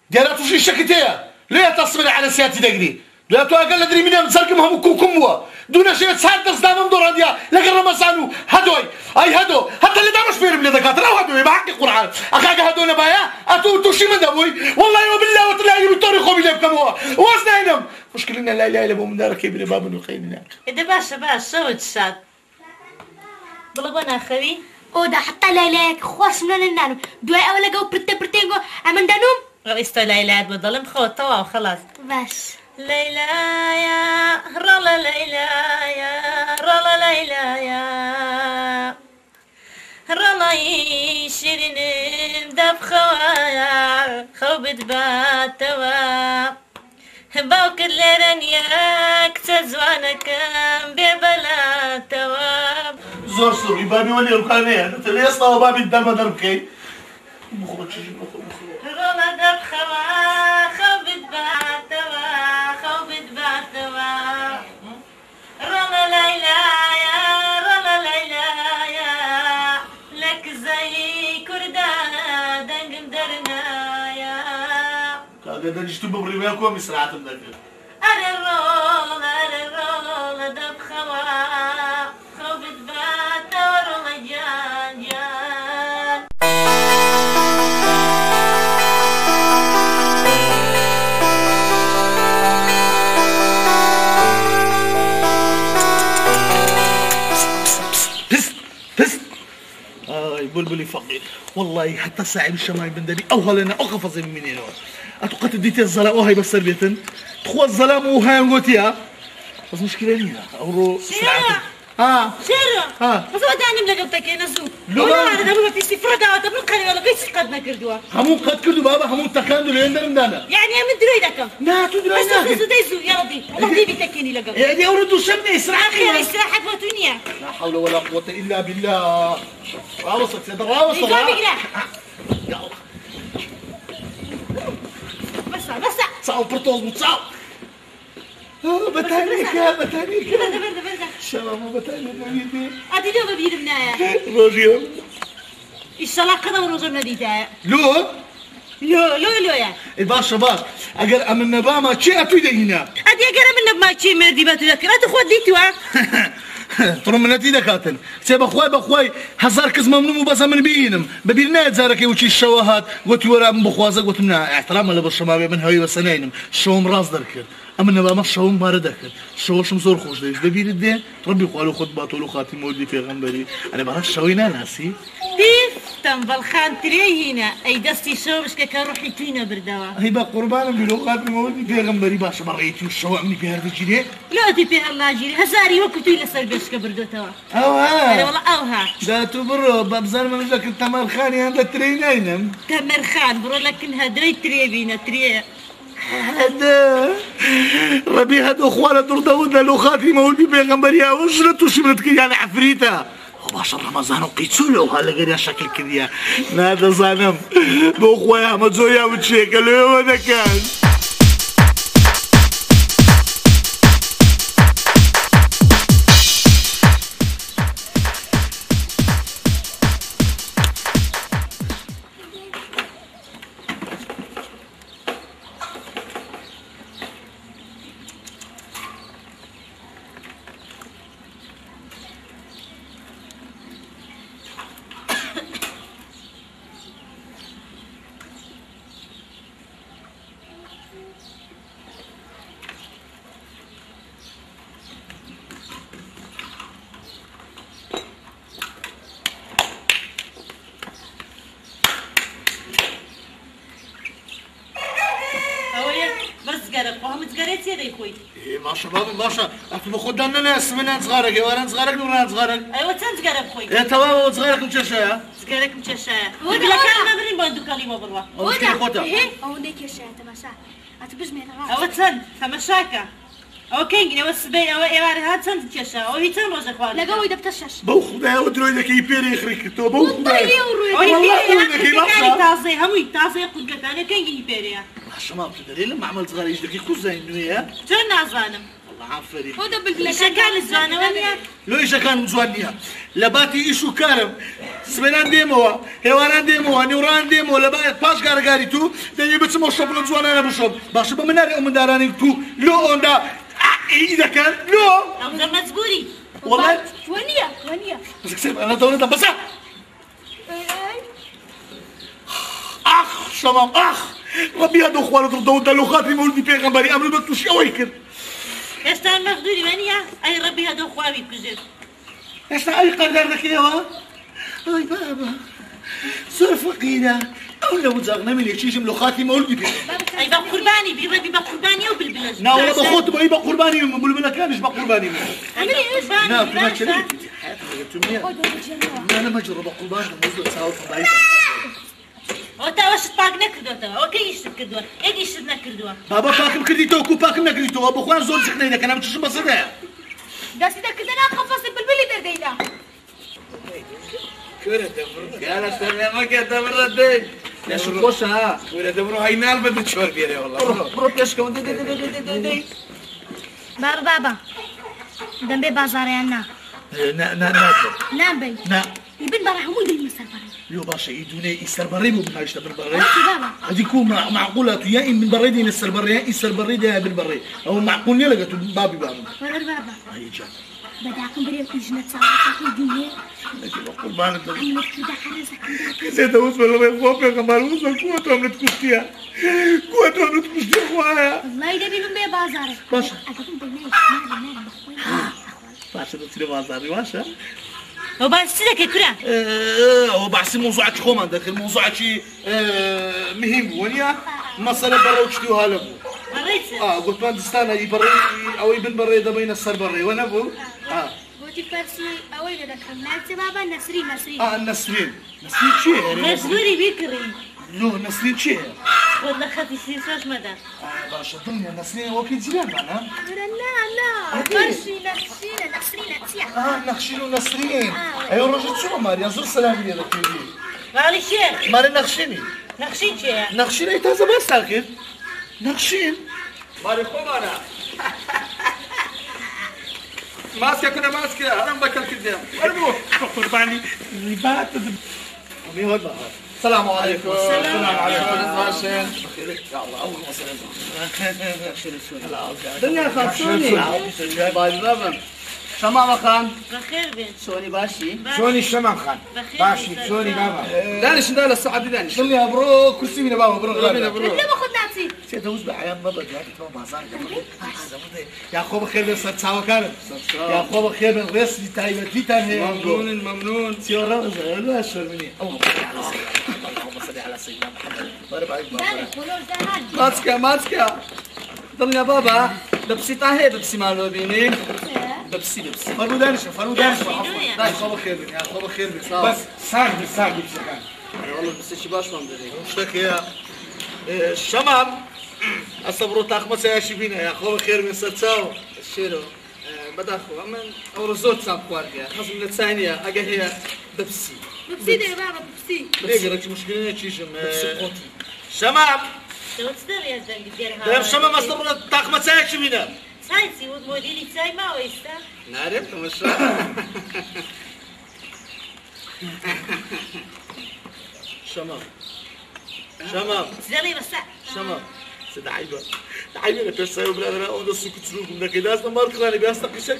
دياراتو شي شكتيا ليه تصبري على سياتي دقري لا تو اقل ادري منين مسلكمهم كوكموا دون شيء تساعد دام دور عندي لكن رمضان هدوي اي هدو حتى اللي دامش فيهم اللي دكاتره هدوي بحق القران اخاك هدونا بايا اتو شي من دابوي والله وبالله وتلاقي بالطريق وبلا بكموا واسنينم مشكلنا لا اله الا الله من دارك ابن باب وقيننا اذا باشا صوت الشات بلغونا خوي ودا حتى ليلك خوش من النانو دواي اولا جو برتينغو امن دانوم غيستا ليلات بضل مخوت توا وخلاص بس ليلى يا رلا ليلى يا رلا ليلى يا رلا يشيرين دب خوايا خوبت باتوا باوكر لرنياك تزوانك ببلا تواب زور سوري بابي ولي ركانيه انت ليه اصلا بابي الدم دربكي مخرج رلا دب خوا خوبت باتوا خوبت باتوا رلا ليلى يا رلا ليلى يا لك زي كردا دنقم درنا يا كاغا دجتو ببري وياكم سرعه النجم أنا الرول دب خوا خوبت باتوا رلا جان جان بلبلي فقير والله حتى صاحب الشمال بندري اوهل انا اخفز من منين اتوقعت ديتي الظلام وهي بس سربيتن تخو الظلام وهاي نقوتيها بس مشكله لينا اورو شيرا شيرا بس وداني من قبتك يا نزو ولا انا دابا في سفره دعوه من قريه ولا بيس قدنا كردوا همو قد كردوا بابا همو تكاندو لين درندانا يعني من درويدكم لا تدري بس ديزو يا ربي الله دي بتكيني لقب يعني اورو شمني اسرع خير استراحه وتونيا لا حول ولا قوه الا بالله واوصلت يا دراوصل يلا بس صاو برتوز وتصاو بتانيك برده شباب بتانيك نبيتي ادي لو بيد بنايا روجيو ان شاء الله قدم روجو نديتا لو يا الباشا باش اگر امن نباما تشي اتويدا هنا ادي اگر من ما تشي مردي بتذكر اتخو ديتوا طول من نتيجة كاتن سيب بخواي هزار كز ممنوم بس من بينم ببيرنا زارك وشي الشواهات قلت ورا من بخوازك قلت منها احترام للشباب من هاي بسنينم شوم راس دركر اما نبا ما شوم بار دكر شو مزور خوش ديش ببير الدين ربي قالوا خطبات ولو خاتم ولدي في غنبري انا بعرف شوينا ناسي كيف تنبل خان ترينا اي دستي شومش كروحي توينا بردوا هي بقى قربان بلو خاتم ولدي في غنبري باش مريتي الشو عملي في هذا الجري لا دي في الله جيري هزاري وقتي لسرقش كبردو توا اوها انا والله اوها دا تبرو بابزار من لك التمر خاني عند الترينين تمر خان برو لكن هدري تريبينا تري هذا ربي هذا اخوانا دور داود لو خاتمه ولدي بيغمبريا وشرت وشمرتك يعني عفريته وباشا رمضان وقيتسولو هلا غير شكل كذا هذا صنم باخويا ما تزويا وتشيكلوا هذا كان باشا بابا باشا أنت خدنا ناس من صغارك وأنا صغارك وأنا صغارك أيوة تنصغرك خوي يا تمام صغارك مشاشة صغارك مشاشة ولا كان نبرين بندو كلمة بالله ودا ايه او نيك يا شاي تماشا اتبجمي انا أيوة تن تمشاكا ئەو کەنگین ئەوە سبەی ئەوە ئێوارە هات چەند کێشە ئەو هیچ چەند ڕۆژە خوارد لەگەڵەوەی دەبتە شەش بەو خودایەوە درۆی دەکەی پێرەی خڕیکردەوە بەو خودایە تازەی هەمووی تازەی قورگەکانە کەنگی پێرەیە شەمام تو دەرێ لە معمەل جغارەیش دەکەی قوزای نوێیە چۆن نازانم عفەری خۆ دەبلبلەکان شەکان جوانەوە نیە لۆ ئیشەکان جوان نییە لە باتی ئیش و کارم سبێنان دێمەوە هێواران دێمەوە نێوڕان دێمەوە لە باەت پاش کارەکاری تو دەیێ بچمەوە شەپ لە جوانانە بشۆم باشە بە مناری ئەو مندارانی تو لۆ ئەوەندا ئی دەکەن لۆ ئەوزە مەجبوری وەڵات وەنیە وەنیە بزەکسێ ئەنە دەوڵەتە بەسە ئاخ شەمام ئاخ ڕەبی هەدە خوارە دڵدەوەدا لۆ خاتری مەولدی پێغەمبەری ئەمر بە تووشی ئەوەی کرد هێشتا مەخدوری وەنیە ئەی ڕەبی هەدە خواوی کوژێت هێشتا ئەوی قەردار دەکەیەوە ئەی بابا زۆر فەقیرە ئەو لە وجاغ نەمێنێ چیژم لە خاتی مەولدی پێ ئەی بە قوربانی بی ڕەبی بە قوربانی و بلبلەش ناوەڵە بە خۆت بۆی بە قوربانی من بولبلەکانش بە قوربانی من نا تو ناچێت تو نییە نانە مەجڕە بە قوربان مۆزۆ چاوت باید ئەو تاوەشت پاک نەکردوێتەوە ئەو کەی ئیشت کردووە ئێک ئیشت نەکردووە بابا پاکم کردیتەوە کو پاکم نەکردیتەوە بخوان زۆر جقنەی دەکەن ئەم چشم بەسەدایە دەستی دەکردنا قەفەسی بلبلی دەردەیدا كورة دبرو يا سلامك يا دبردي يا شكوشة ها كورة دبرو هاي نال بدو تشور بيري والله برو بيشكم دي دي دي دي دي بابا بابا دەمبێ بازاڕیان نابێ نا يبن برا هەمووی دڵی سەربەڕی لێو باشە ئیدونەی ئیسەربەڕی بوو بناویشتە بنبەڕێ بابا هەدی کو معقولە تو یا ئین بنبەڕێ دێنە سەربەڕێ یا ئیسەربەڕی دەیە بنبەڕێ ئەوە معقول نییە لەگە تو بابی بابم وەرە بابا ئەیجا بەداقم برێ ژنە چاوەکەی دوێ قوربانت دەبم ئەمەت کردە حەرەزەکەم زێدە وز بە لەوەی خۆ پێغەمبەر وزە کووە تۆم لەت کوشتیە کووە تۆم لەت کوشتیە خوایە وەڵای دەبی من بێ بازارێ باشە ئەگەم بەنای باشە دەچرێ بازاڕی باشە ئەو باس چی دەکەی کورە ئەوە باسی مۆزوعاتی خۆمان دەکرد مۆزوعاتی مهم بوو نییە مەسەلە بەڕێ و شتی وها لەبوو گوتمان دستانە ئی بەڕێ ئەوەی بن بەڕێ دەبینە سەر بەڕێوە نەبوو گوتی فەرسی ئەوەی دەدەکەم ناچێ بابا نەسری نەسری نەسرین نەسرین چییە مەجبوری بیکڕی لۆ نەسرین چییە خۆت لە خەتی سیسۆش مەدە باشە دڵنیە نەسرین وەکی جیرانمانە نا فەرشی نەخشینە نەسرینە چییە نەخشین و نەسرین ئەوە ڕۆژت چووە ماریان زۆر سەلامی لێ دەکەوی ماڵی شێر مارە نەخشینی نەخشین چێە نەخشین ئەی تازە باستا کرد نەخشین مالي خومانا ماسكة كنا ماسكة أنا مبكر كذا أرجو قرباني نبات السلام عليكم السلام عليكم ماشين يا الله اللهم صل على دنيا خاصوني باي بابا شمامة خان بخير بين سوني باشي شوني الشمام خان باشي شوني بابا دانش دال الساعة دي دانش قل لي يا برو كرسي من بابا برو برو برو لما خد نفسي سيدوز بعيان بابا جاي تو بازار يا خوب خير بس تساوى كان يا خوب خير من ريس دي تايبه دي تاني ممنون ممنون سيورا لا اشهر مني اللهم صل على سيدنا محمد بارك عليك ماسكة ماسكة ضمن يا بابا لبسي طاهي لبسي مالو بيني لبسي فرو دانش لا خوب خير مني يا خوب خير مني بس ساقي بشكل والله بس شي باش ما مدري وشك يا الشمام الصبر تاخمس يا شبينا يا خوب خير من ستساو الشيرو بداخو أما أورزوت سام كوارجيا خصم الثانية أجا هي دبسي ببسي ده بابا ببسي ليه قالك مشكلة تشيشم شمام لو تصدر يا زلمة ديرها لا شمام الصبر تاخمس يا شبينا سايسي ودموديلي ساي ما ويستا نعرف مش شمام شمام زلي مسا شمام سيد عيبة عيبة أنا بس سايب أنا أود السكوت سلوكم لكن داسنا ما تخلاني بياستا قشك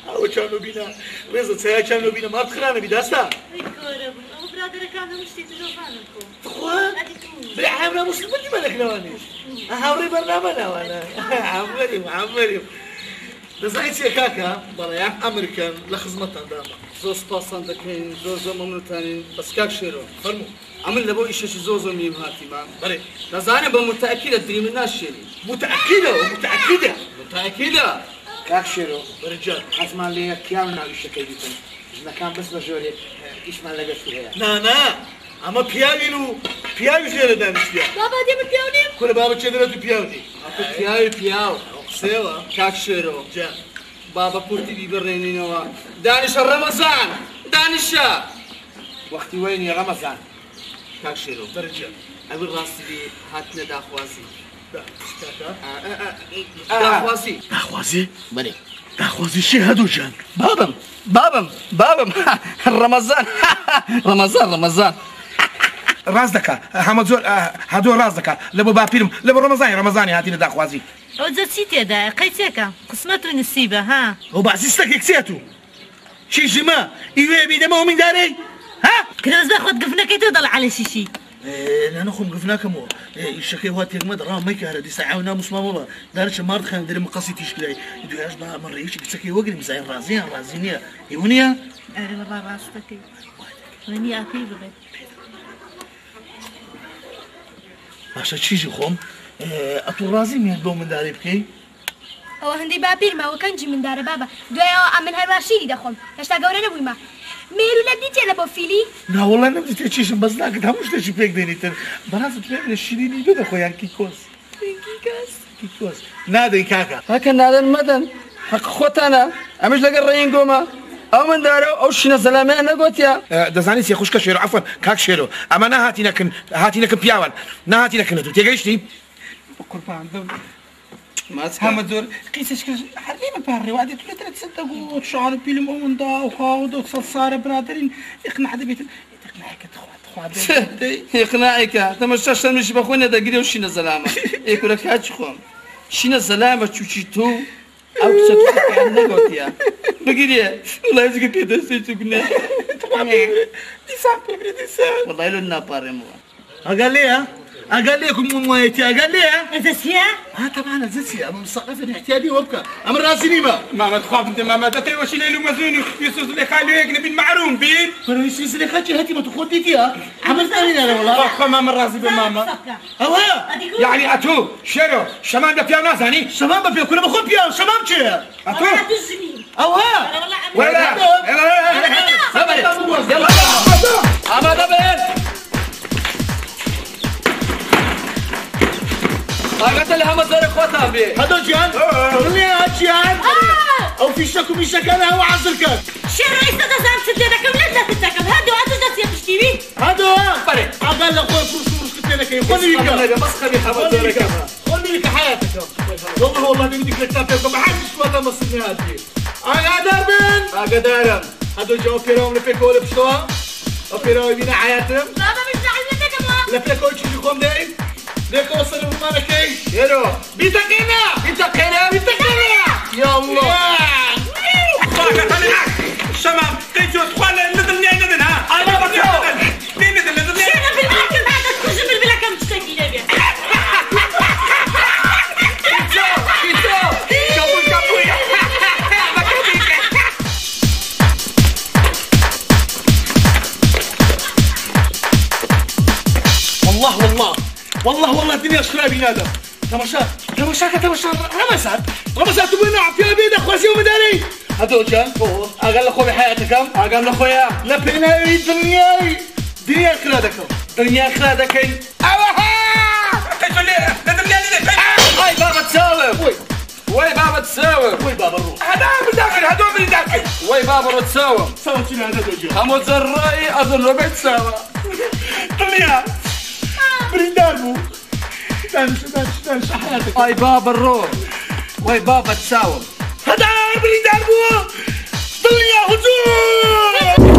أو كانوا بينا رزق سيا كانوا بينا ما تخلاني بداستا ويكورب أو برادر كانوا مشتي تلوفانكم أخوان بالعامرة مسلم اللي مالك نوانيش أهوري برنامجنا وأنا عمري دزايت يا كاكا برا أمريكان لخدمة داما زوز باسان دكين زوز ممنوتانين بس كاك شيرو فرمو عمل لبو إيش زوز ميم هاتي مان بري نزاني بمتأكدة دريم الناس شيري متأكدة كاك شيرو برجال حتما لي كيامنا ويش كيدتن إذا كان بس بجوري إيش ما لقيت فيها نا أما بياوي زيادة دانش بيا بابا دي بتيوني كل بابا تشدرت بياودي بياو سێوە کاک شێرۆ بابا کورتی بیبڕێنینەوە دانیشە ڕەمەزان دانیشە وەختی وەی نیە ڕەمەزان کاک شێرۆ دەرەجە ئەوی ڕاستی بێ هاتنە داخوازی داخوازی داخوازی بەێ داخوازی شێ هەدووجان بابم ڕەمەزان ڕاست دەکا هەمە زۆر هەدۆ ڕاست دەکا لە بۆ باپیرم لە بۆ ڕەمەزانی هاتینە داخوازی ئەو جە چی تێدایە قەیچێکە قسمەت و نسیبە ها ئەو باسی شتێکێک چێت و چیژمە ئیوێ بیدەمەوە میندارەی ها کرۆز بەخۆت گفنەکەی تۆ دەڵ عەلە شیشی نەخۆم گف ناکەمەوە ئیشەکەی وا تێکمە دەڕام مەیکارە دیسا عاو ناموسمامەوە دارچە مارد خان دەرە مەقەسی تیشکرای دوێش بە ئەمە ڕێیشی کچەکەی وەگریم زای ڕازیان ڕازی نییە هیو نییە ئەرە بەڵا ڕاستەکەی وەنی ئاپی بڵێت باشە چیژی خۆم ئەتوو ڕازی مێت بۆ مندارەی بکەی ئەوە هەندەی باپیرمەوە کەنجی مندارە بابە دوایەوە ئەمن هەروە شیری دەخۆم هێشتا گەورە نەبوویمە مێرو لە دیتێ لە بۆ فیلی ناوەڵا نەبدیتێ چیشم بەس ناکرد هەموو شتێکی پێک دێنیتر بەڕاست پێ لە شیرینی بێ دەخۆیان کیکۆس کیکۆس نادەی کاکە هەکە نادەن مەدەن حەق خۆتانە ئەمەش لەگەڵ ڕێین گۆمە ئەو مندارە ئەو شینە زەلامیان نەگوتیا دەزانی سێ خوشکە شێرۆ عەفوەن کاک شێرۆ ئەمە هاتینەکەن پیاوان نهاتینەکەنە تو تێگەیشتی قوربان هەمە زۆر قیسەشکە هەرێمە پارڕێوادێ تو لەترە چەندە گوت شعار پیلم ئەوەندا و خاوە دۆ سەد سارە برادرین ئقناع دەبێتن ئقناعەکە ئقناعێکە تەمەشا شەرمشی بەخۆی نەدەگیرێ و شینە زەلامە ئێکورە کاچی خۆم شینە زەلامە چوچی تۆ ئەو کچە نەگوتیا بگیرێ وڵای زگە پێدەستی چوگنە دیسان پێبرێ دیسان وڵای لۆ ناپارڕێمەوە ئەگەر لێە ئەگەر لێکم وایەتی ئەگەر لێە ئەزەسیە طبعا زسي اما مصقف احتياجي وابكى اما راسي ما ماما تخاف انت ماما تتري وشي ليلو مزوني يسوس اللي خالي هيك نبي معروم بين فريسيس اللي خدتي هاتي ما تخديتيها عملت انا والله اخ ماما راسي بماما هو يعني اتو شيرو شمام ده بيا ناس يعني شمام بيا كنا بخون بيا شمام شي اتو هو ولا يلا اما دبل قاعدة اللي هم الزر اخواتها بيه هذا جيان ليه جيان او في شك وفي شك انا هو عزلك شير رئيس تزام تدينكم لا تتكم هادو اتجت يا تشتيبي هذا بري اقل لك فرص كتير خلي لك بس خلي حمد زرك خلي لك حياتك والله بدك لك تاكل ما حدش ولا مصني هذه انا دارم هذا جو فيرام لفيكول بشوا وفيرام بينا حياتهم بابا مش زعلتك كمان لفيكول شو يقوم دايم ليك وصل المانا كيش يرو بيتكينا يا الله شمام تيجي تخوال ندلني ندل ها انا بتعود ندل شنو بالماكل هذا تخرج من بلا كم تشتكي لي والله الدنيا شخرا بينادم تمشى رمسات وين فيها بيد اخواتي ومداري هذا جان اقل اخوي بحياتكم اقل اخويا لا بينا دنيا اخرادكم هاي بابا تساوم وي بابا تساوم وي بابا الروح هذا من داخل وي بابا تساوم سوت شنو هذا دوجا همو زراي اظن ربع تساوم طليا برينداربو دانش حياتك هاي بابا الروح وي بابا تساوم هذا برينداربو طليا هجوم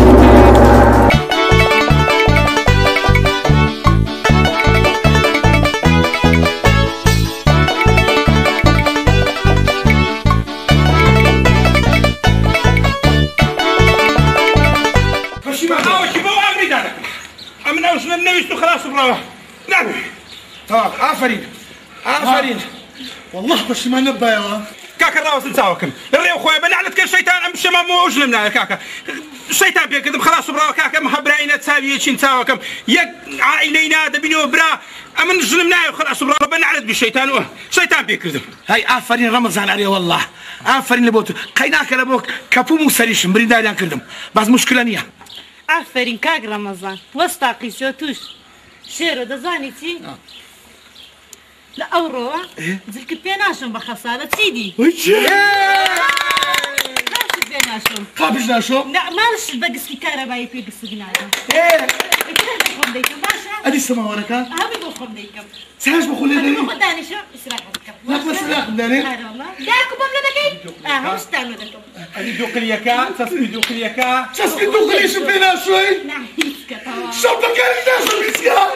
تمام عفرين والله باش ما نبا يا كاكا راوس نساوكم الريو خويا بلعنت كل شيطان ام الشمام مو جلمنا يا كاكا الشيطان بيكذب خلاص برا كاكا محبراينا تساوي شي نساوكم يا عائلينا دبينو برا ام نجلمنا خلاص برا بنعلت بالشيطان الشيطان بيكذب هاي عفرين رمضان عليه والله عفرين لبوت قيناك لبوك كفو مسريش مريدان كلهم بس مشكله نيه عفرين كاك رمضان وسطاقي شو توش شيرو دزاني تي لا أورو زلك بيناشم بخسارة سيدي ويتشي ماشي بيناشم خابش ناشم لا مالش بقس في كهربائي في قصة جنازة ايه بخم ديكم باشا ادي السما وركا هابي بخم ديكم ساعش بقول لي بخم داني شو اسرع حدكم لك بس لا داني هذا والله داكم بملا دكي هاش تعمل دكم أني دوق اليكا تسقي دوق اليكا تسقي دوق لي شو بينا شوي نعم هيك طبعا شو بكاري ناس الرزقة